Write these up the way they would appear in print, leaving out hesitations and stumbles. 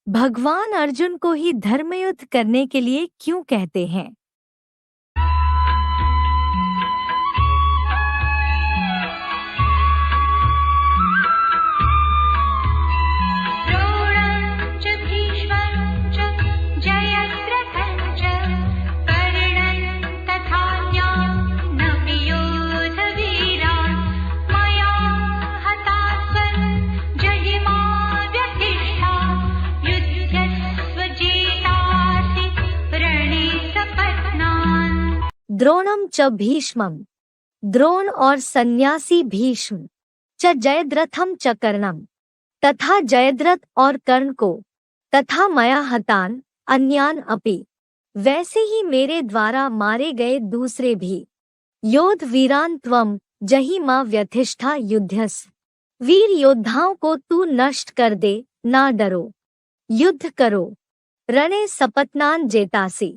भगवान अर्जुन को ही धर्मयुद्ध करने के लिए क्यों कहते हैं? द्रोणं च भीष्मं च जयद्रथं च कर्णं तथान्यानपि योधवीरान् मया हतास्त्वं जहिमा व्यथिष्ठा युध्यस्व जेतासि रणे सपत्नान्। द्रोणम च भीष्मम, द्रोण और सन्यासी भीष्म, च जयद्रथम च कर्णम, तथा जयद्रथ और कर्ण को, तथा मया हतान अन्यान अपि, वैसे ही मेरे द्वारा मारे गए दूसरे भी। योद्ध वीरान त्वम जहिमा व्यथिष्ठा युध्यस्व, वीर योद्धाओं को तू नष्ट कर दे, ना डरो, युद्ध करो। रणे सपत्नान जेतासी,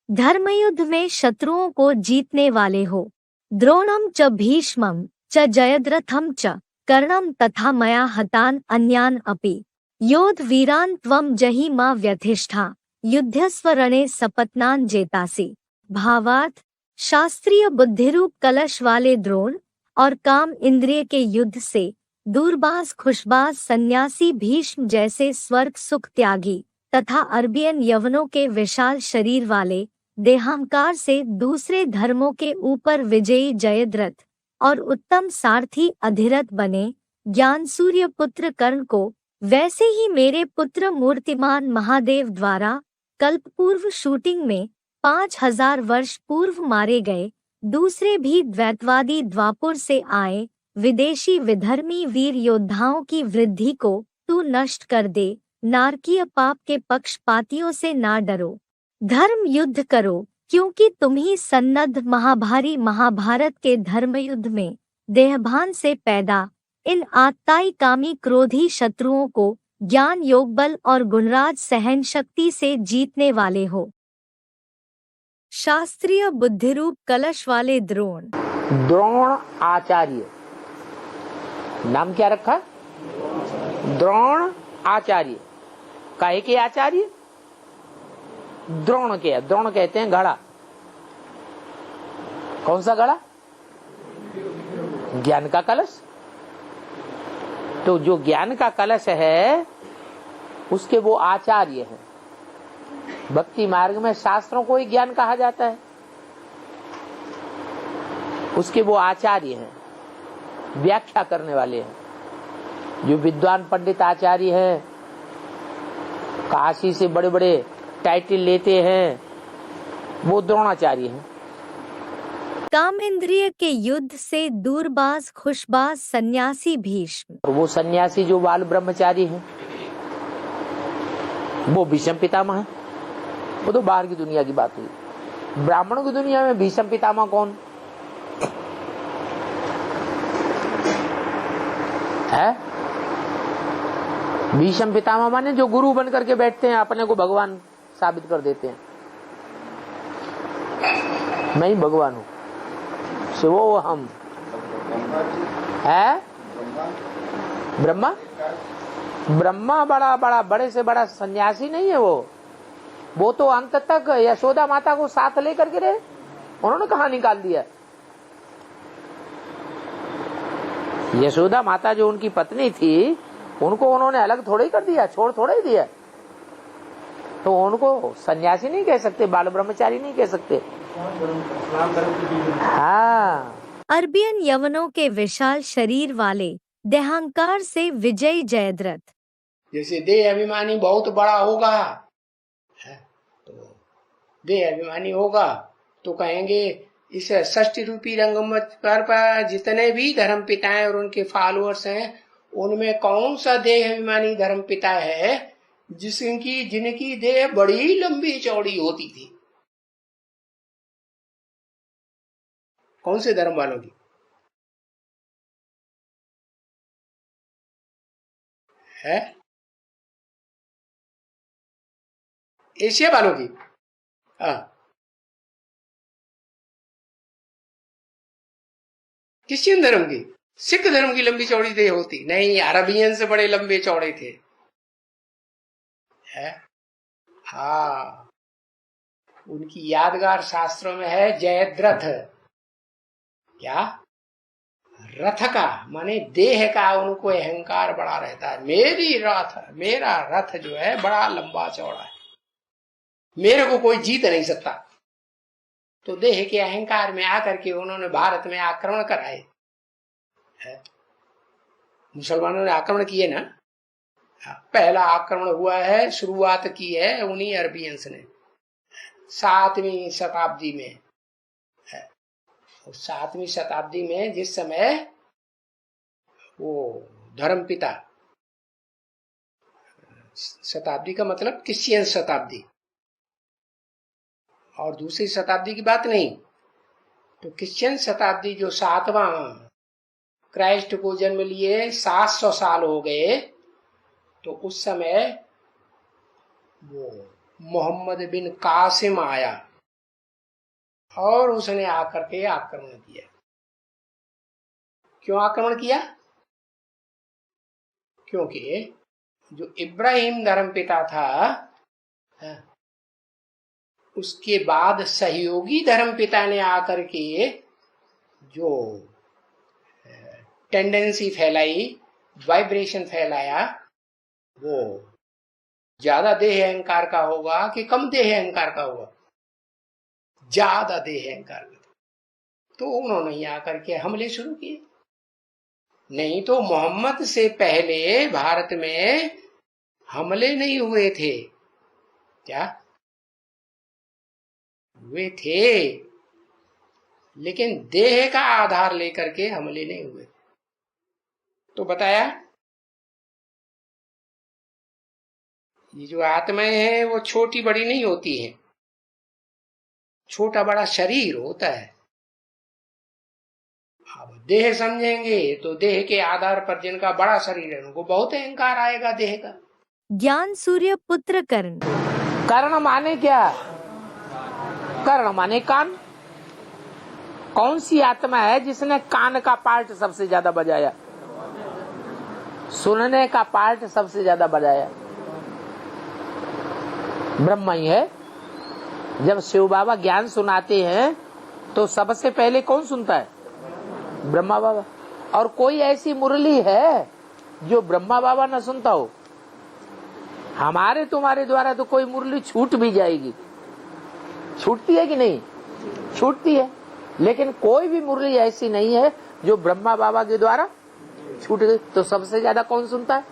धर्मयुद्ध में शत्रुओं को जीतने वाले हो। द्रोणम च भीष्मम च जयद्रथम च कर्णम तथा मया हतान अन्यान अपि, योद्ध वीरान त्वम जहिमा व्यथिष्ठा युध्यस्व रणे सपत्नान जेतासी। भावार्थ, शास्त्रीय बुद्धिरूप कलश वाले द्रोण और काम इंद्रिय के युद्ध से दूरबाज खुशबाज सन्यासी भीष्म जैसे स्वर्ग सुख त्यागी तथा अरबियन यवनों के विशाल शरीर वाले देहांकार से दूसरे धर्मों के ऊपर विजयी जयद्रथ और उत्तम सारथी अधिरथ बने ज्ञान सूर्य पुत्र कर्ण को, वैसे ही मेरे पुत्र मूर्तिमान महादेव द्वारा कल्प पूर्व शूटिंग में 5000 वर्ष पूर्व मारे गए दूसरे भी द्वैतवादी द्वापुर से आए विदेशी विधर्मी वीर योद्धाओं की वृद्धि को तू नष्ट कर दे। नारकीय पाप के पक्षपातियों से ना डरो, धर्म युद्ध करो, क्योंकि तुम ही सन्नद्ध महाभारी महाभारत के धर्मयुद्ध में देहभान से पैदा इन आत्ताई कामी क्रोधी शत्रुओं को ज्ञान योग बल और गुणराज सहन शक्ति से जीतने वाले हो। शास्त्रीय बुद्धिरूप कलश वाले द्रोण। द्रोण आचार्य नाम क्या रखा? द्रोण आचार्य। काहे के आचार्य? द्रोण के। द्रोण कहते हैं घड़ा। कौन सा घड़ा? ज्ञान का कलश। तो जो ज्ञान का कलश है उसके वो आचार्य है। भक्ति मार्ग में शास्त्रों को ही ज्ञान कहा जाता है, उसके वो आचार्य हैं, व्याख्या करने वाले हैं। जो विद्वान पंडित आचार्य हैं, काशी से बड़े बड़े टाइटल लेते हैं, वो द्रोणाचार्य हैं। कामेंद्रिय के युद्ध से दूरबाज खुशबाज सन्यासी भीष्म। और वो सन्यासी जो बाल ब्रह्मचारी हैं, वो भीष्म पितामह है। वो तो बाहर की दुनिया की बात हुई। ब्राह्मणों की दुनिया में भीष्म पितामह कौन है? भीष्म पितामह माने जो गुरु बन करके बैठते हैं, अपने को भगवान साबित कर देते हैं। मैं ही भगवान हूँ, शिवो हम है। ब्रह्मा ब्रह्मा बड़ा बड़ा बड़े से बड़ा सन्यासी नहीं है। वो तो अंत तक यशोदा माता को साथ लेकर के रहे। उन्होंने कहाँ निकाल दिया? यशोदा माता जो उनकी पत्नी थी, उनको उन्होंने अलग थोड़े ही कर दिया, छोड़ थोड़े ही दिया। तो उनको सन्यासी नहीं कह सकते, बाल ब्रह्मचारी नहीं कह सकते। हाँ, अरबियन यवनों के विशाल शरीर वाले देहांकार से विजयी जयद्रथ। जैसे देह अभिमानी बहुत बड़ा होगा, तो देह अभिमानी होगा तो कहेंगे इस षष्ठी रूपी रंगमंच पर जितने भी धर्म पिताएं और उनके फॉलोअर्स हैं, उनमें कौन सा देह अभिमानी धर्म पिता है जिनकी देह बड़ी लंबी चौड़ी होती थी? कौन से धर्म वालों की है? एशिया वालों की। हाँ, क्रिश्चियन धर्म की, सिख धर्म की लंबी चौड़ी देह होती नहीं। अरबियन से बड़े लंबे चौड़े थे, है। हाँ, उनकी यादगार शास्त्रों में है जयद्रथ। क्या? रथ का माने देह का उनको अहंकार बड़ा रहता है। मेरा रथ जो है बड़ा लंबा चौड़ा है, मेरे को कोई जीत नहीं सकता। तो देह के अहंकार में आकर के उन्होंने भारत में आक्रमण कराए। मुसलमानों ने आक्रमण किए ना। पहला आक्रमण हुआ है, शुरुआत की है उन्हीं अरबियंस ने 7वीं शताब्दी में। 7वीं शताब्दी में जिस समय वो धर्मपिता, शताब्दी का मतलब क्रिश्चियन शताब्दी, और दूसरी शताब्दी की बात नहीं। तो क्रिश्चियन शताब्दी जो 7वां, क्राइस्ट को जन्म लिए 700 साल हो गए, तो उस समय वो मोहम्मद बिन कासिम आया और उसने आकर के आक्रमण किया। क्यों आक्रमण किया? क्योंकि जो इब्राहिम धर्मपिता था, उसके बाद सहयोगी धर्मपिता ने आकर के जो टेंडेंसी फैलाई, वाइब्रेशन फैलाया, वो ज्यादा देह अहंकार का होगा कि कम देह अहंकार का होगा? ज्यादा देह अहंकार का। तो उन्होंने ही आकर के हमले शुरू किए। नहीं तो मोहम्मद से पहले भारत में हमले नहीं हुए थे। क्या हुए थे? लेकिन देह का आधार लेकर के हमले नहीं हुए। तो बताया ये जो आत्माएं हैं वो छोटी बड़ी नहीं होती है, छोटा बड़ा शरीर होता है। अब देह समझेंगे तो देह के आधार पर जिनका बड़ा शरीर है उनको बहुत अहंकार आएगा देह का। ज्ञान सूर्य पुत्र कर्ण। कर्ण माने क्या? कर्ण माने कान। कौन सी आत्मा है जिसने कान का पार्ट सबसे ज्यादा बजाया, सुनने का पार्ट सबसे ज्यादा बजाया? ब्रह्मा ही है। जब शिव बाबा ज्ञान सुनाते हैं तो सबसे पहले कौन सुनता है? ब्रह्मा बाबा। और कोई ऐसी मुरली है जो ब्रह्मा बाबा न सुनता हो? हमारे तुम्हारे द्वारा तो कोई मुरली छूट भी जाएगी, छूटती है कि नहीं? छूटती है। लेकिन कोई भी मुरली ऐसी नहीं है जो ब्रह्मा बाबा के द्वारा छूट गई। तो सबसे ज्यादा कौन सुनता है?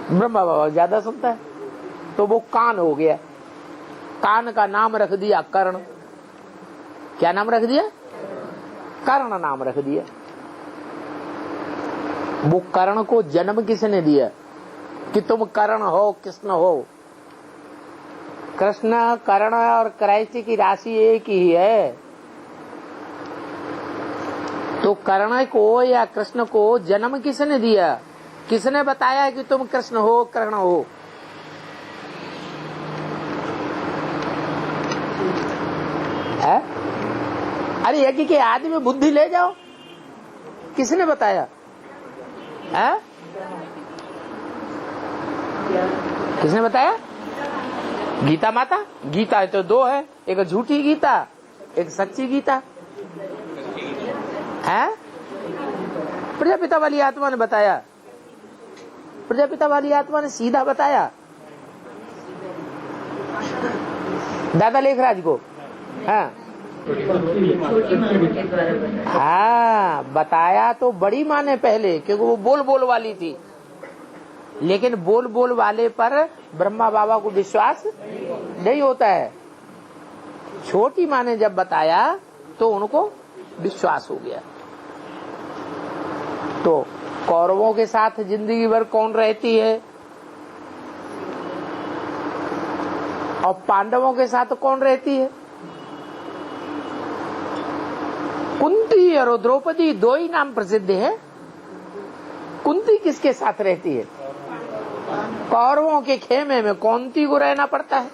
ब्रह्मा बाबा ज्यादा सुनता है। तो वो कान हो गया। कान का नाम रख दिया कर्ण। क्या नाम रख दिया? कर्ण नाम रख दिया। वो कर्ण को जन्म किसने दिया कि तुम कर्ण हो, कृष्ण हो? कृष्ण, कर्ण और क्राइस्ट की राशि एक ही है। तो कर्ण को या कृष्ण को जन्म किसने दिया? किसने बताया कि तुम कृष्ण हो, कर्ण हो? है? अरे यज्ञ के आदि में बुद्धि ले जाओ, किसने बताया? है? किसने बताया? गीता माता। गीता तो दो है, एक झूठी गीता, एक सच्ची गीता है। प्रजापिता वाली आत्मा ने बताया। प्रजापिता वाली आत्मा ने सीधा बताया दादा लेखराज को। हाँ, बताया तो बड़ी माँ ने पहले, क्योंकि वो बोल बोल वाली थी। लेकिन बोल बोल वाले पर ब्रह्मा बाबा को विश्वास नहीं होता है। छोटी माँ ने जब बताया तो उनको विश्वास हो गया। तो कौरवों के साथ जिंदगी भर कौन रहती है और पांडवों के साथ कौन रहती है? कुंती और द्रौपदी दो ही नाम प्रसिद्ध है। कुंती किसके साथ रहती है? कौरवों के खेमे में कुंती को रहना पड़ता है।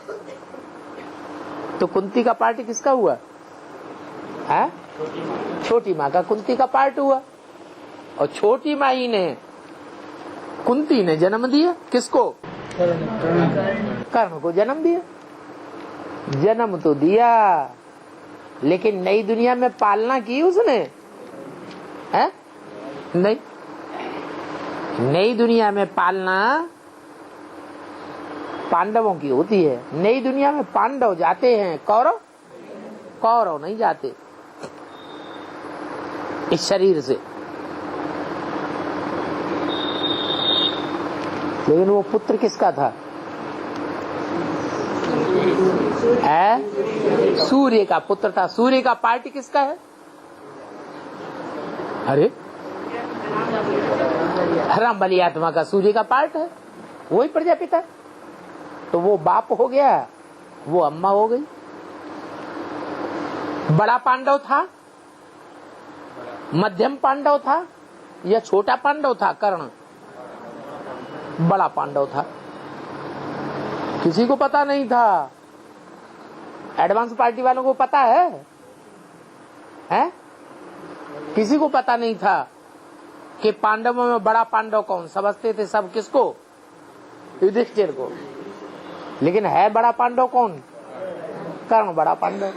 तो कुंती का पार्ट किसका हुआ है? छोटी माँ का कुंती का पार्ट हुआ। और छोटी माँ ही ने, कुंती ने जन्म दिया किसको? कर्ण को जन्म दिया। जन्म तो दिया, लेकिन नई दुनिया में पालना की उसने है? नहीं। नई दुनिया में पालना पांडवों की होती है। नई दुनिया में पांडव जाते हैं, कौरव नहीं जाते इस शरीर से। लेकिन वो पुत्र किसका था? सूर्य का पुत्र था। सूर्य का पार्टी किसका है? अरे राम बलि आत्मा का सूर्य का पार्ट है, वही प्रजापिता। तो वो बाप हो गया, वो अम्मा हो गई। बड़ा पांडव था, मध्यम पांडव था या छोटा पांडव था? कर्ण बड़ा पांडव था। किसी को पता नहीं था। एडवांस पार्टी वालों को पता है? किसी को पता नहीं था कि पांडवों में बड़ा पांडव कौन। समझते थे सब किसको? युधिष्ठिर को। लेकिन है बड़ा पांडव कौन? कर्ण बड़ा पांडव।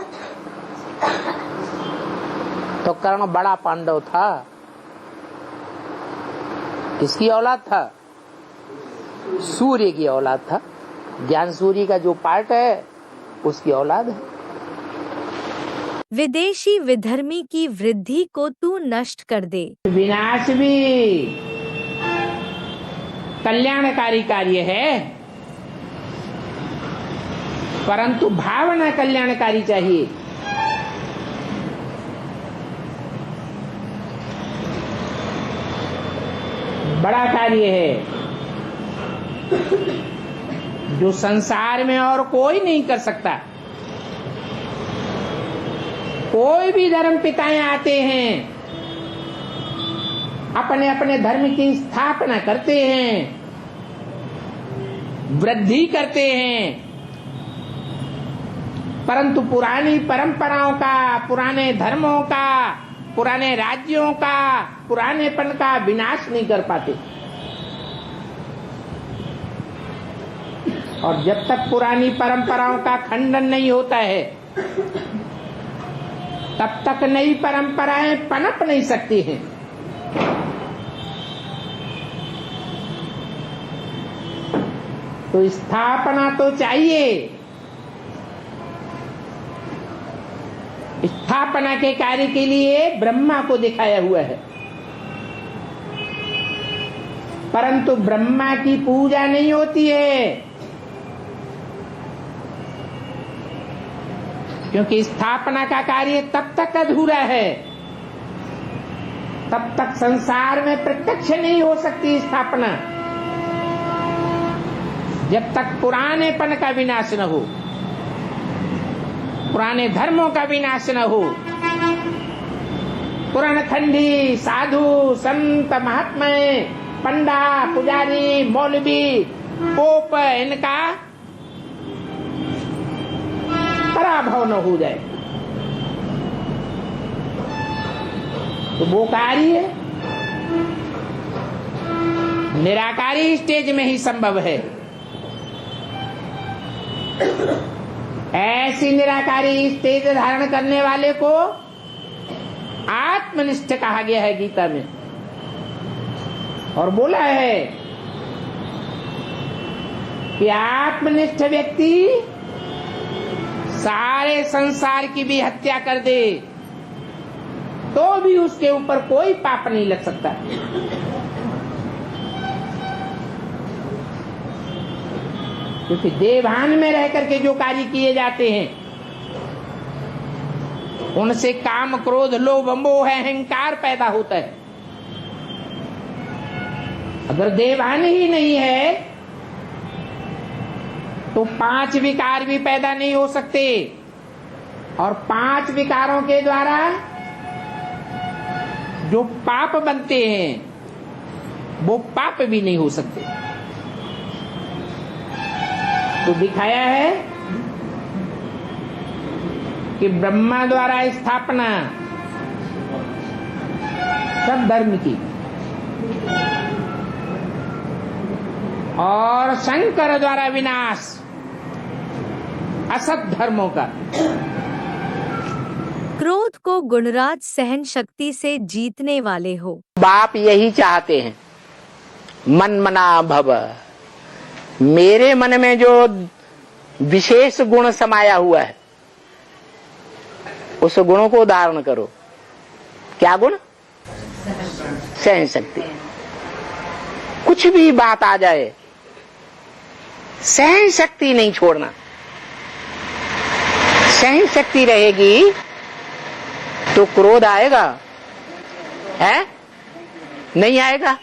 तो कर्ण बड़ा पांडव था। किसकी औलाद था? सूर्य की औलाद था। ज्ञान सूर्य का जो पार्ट है उसकी औलाद है। विदेशी विधर्मी की वृद्धि को तू नष्ट कर दे। विनाश भी कल्याणकारी कार्य है, परंतु भावना कल्याणकारी चाहिए। बड़ा कार्य है जो संसार में और कोई नहीं कर सकता। कोई भी धर्म पिताएं आते हैं, अपने अपने धर्म की स्थापना करते हैं, वृद्धि करते हैं, परंतु पुरानी परंपराओं का, पुराने धर्मों का, पुराने राज्यों का, पुरानेपन का विनाश नहीं कर पाते। और जब तक पुरानी परंपराओं का खंडन नहीं होता है, तब तक नई परंपराएं पनप नहीं सकती हैं। तो स्थापना तो चाहिए। स्थापना के कार्य के लिए ब्रह्मा को दिखाया हुआ है, परंतु ब्रह्मा की पूजा नहीं होती है, क्योंकि स्थापना का कार्य तब तक अधूरा है, तब तक संसार में प्रत्यक्ष नहीं हो सकती स्थापना, जब तक पुरानेपन का विनाश न हो, पुराने धर्मों का विनाश न हो। पुराणखंडी साधु संत महात्मा, पंडा पुजारी मौलवी पोप, इनका पराभव न हो जाए, तो वो कार्य निराकारी स्टेज में ही संभव है। ऐसी निराकारी स्टेज धारण करने वाले को आत्मनिष्ठ कहा गया है गीता में, और बोला है कि आत्मनिष्ठ व्यक्ति सारे संसार की भी हत्या कर दे तो भी उसके ऊपर कोई पाप नहीं लग सकता। क्योंकि देवभान में रह करके जो कार्य किए जाते हैं उनसे काम क्रोध लोभ मोह अहंकार पैदा होता है। अगर देवभान ही नहीं है तो 5 विकार भी पैदा नहीं हो सकते, और 5 विकारों के द्वारा जो पाप बनते हैं वो पाप भी नहीं हो सकते। तो दिखाया है कि ब्रह्मा द्वारा स्थापना सब धर्म की, और शंकर द्वारा विनाश असत धर्मों का। क्रोध को गुणराज सहन शक्ति से जीतने वाले हो। बाप यही चाहते हैं, मन मना भव। मेरे मन में जो विशेष गुण समाया हुआ है उस गुणों को धारण करो। क्या गुण? सहन शक्ति। कुछ भी बात आ जाए सहन शक्ति नहीं छोड़ना। सहन शक्ति रहेगी तो क्रोध आएगा है? नहीं आएगा।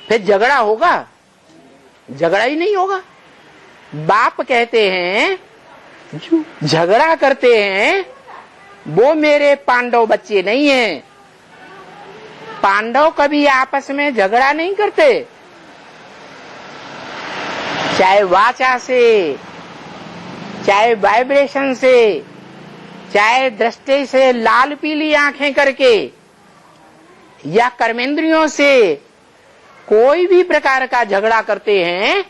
फिर झगड़ा होगा? झगड़ा ही नहीं होगा। बाप कहते हैं जो झगड़ा करते हैं वो मेरे पांडव बच्चे नहीं हैं। पांडव कभी आपस में झगड़ा नहीं करते, चाहे वाचा से, चाहे वाइब्रेशन से, चाहे दृष्टि से लाल पीली आंखें करके या कर्मेंद्रियों से कोई भी प्रकार का झगड़ा करते हैं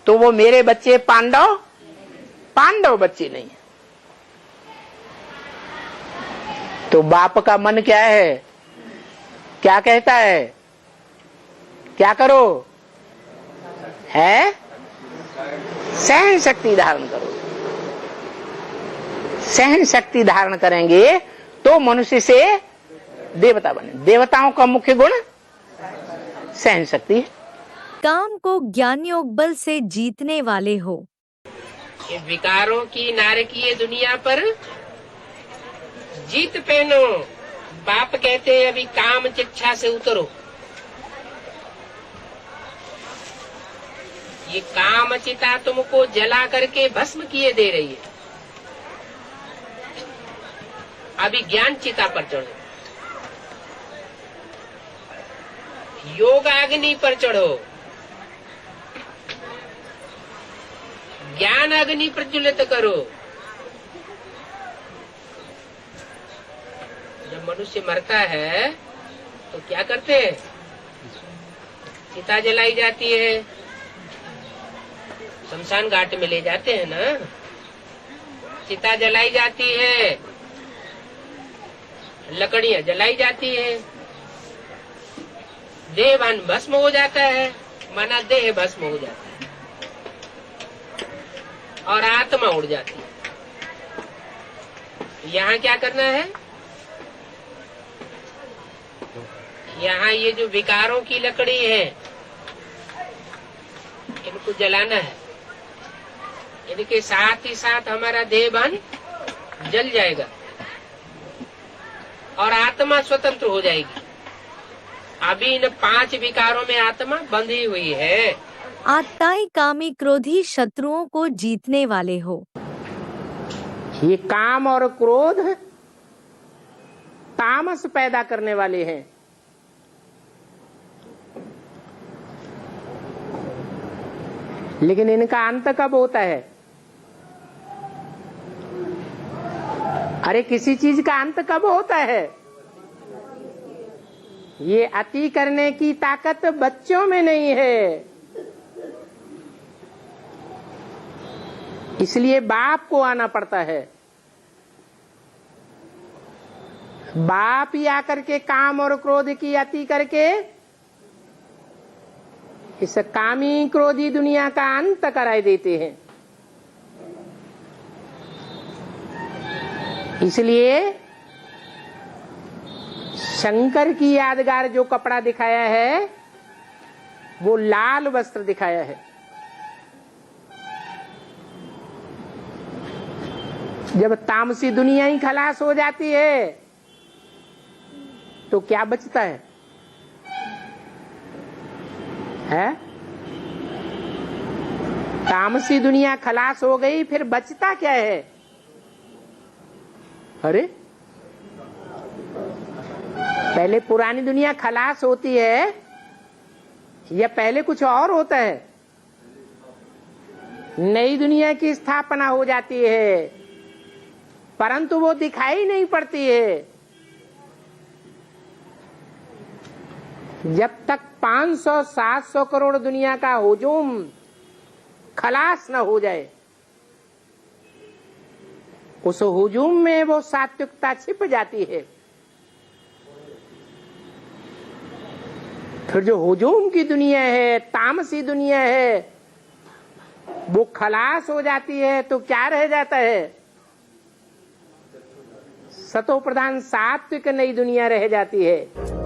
तो वो मेरे बच्चे पांडव बच्चे नहीं है। तो बाप का मन क्या है? क्या कहता है? क्या करो? है सहन शक्ति धारण करो। सहन शक्ति धारण करेंगे तो मनुष्य से देवता बने। देवताओं का मुख्य गुण सहन शक्ति है। काम को ज्ञान योग बल से जीतने वाले हो। ये विकारों की नारकीय दुनिया पर जीत पहनो। बाप कहते हैं अभी काम चिच्छा से उतरो। ये काम चिता तुमको जला करके भस्म किए दे रही है। अभी ज्ञान चिता पर चढ़ो, योग अग्नि पर चढ़ो, ज्ञान अग्नि प्रज्वलित करो। जब मनुष्य मरता है तो क्या करते हैं? चिता जलाई जाती है, शमशान घाट में ले जाते हैं ना। चिता जलाई जाती है, लकड़ियां जलाई जाती है, देहवान भस्म हो जाता है, माना देह भस्म हो जाता है और आत्मा उड़ जाती है। यहाँ क्या करना है? यहाँ ये जो विकारों की लकड़ी है इनको जलाना है। इनके साथ ही साथ हमारा देहभान जल जाएगा और आत्मा स्वतंत्र हो जाएगी। अभी इन 5 विकारों में आत्मा बंधी हुई है। आत्ताई कामी क्रोधी शत्रुओं को जीतने वाले हो। ये काम और क्रोध तामस पैदा करने वाले हैं। लेकिन इनका अंत कब होता है? अरे किसी चीज का अंत कब होता है? ये अति करने की ताकत बच्चों में नहीं है। इसलिए बाप को आना पड़ता है। बाप ही आकर के काम और क्रोध की अति करके इस कामी क्रोधी दुनिया का अंत कराए देते हैं। इसलिए शंकर की यादगार जो कपड़ा दिखाया है वो लाल वस्त्र दिखाया है। जब तामसी दुनिया ही खलास हो जाती है तो क्या बचता है? तामसी दुनिया खलास हो गई, फिर बचता क्या है? अरे पहले पुरानी दुनिया खलास होती है या पहले कुछ और होता है? नई दुनिया की स्थापना हो जाती है, परंतु वो दिखाई नहीं पड़ती है। जब तक 500-700 करोड़ दुनिया का हुजूम खलास न हो जाए। उस हुजूम में वो सात्विकता छिप जाती है। फिर जो हुजूम की दुनिया है, तामसी दुनिया है, वो खलास हो जाती है तो क्या रह जाता है? सतो प्रधान सात्विक नई दुनिया रह जाती है।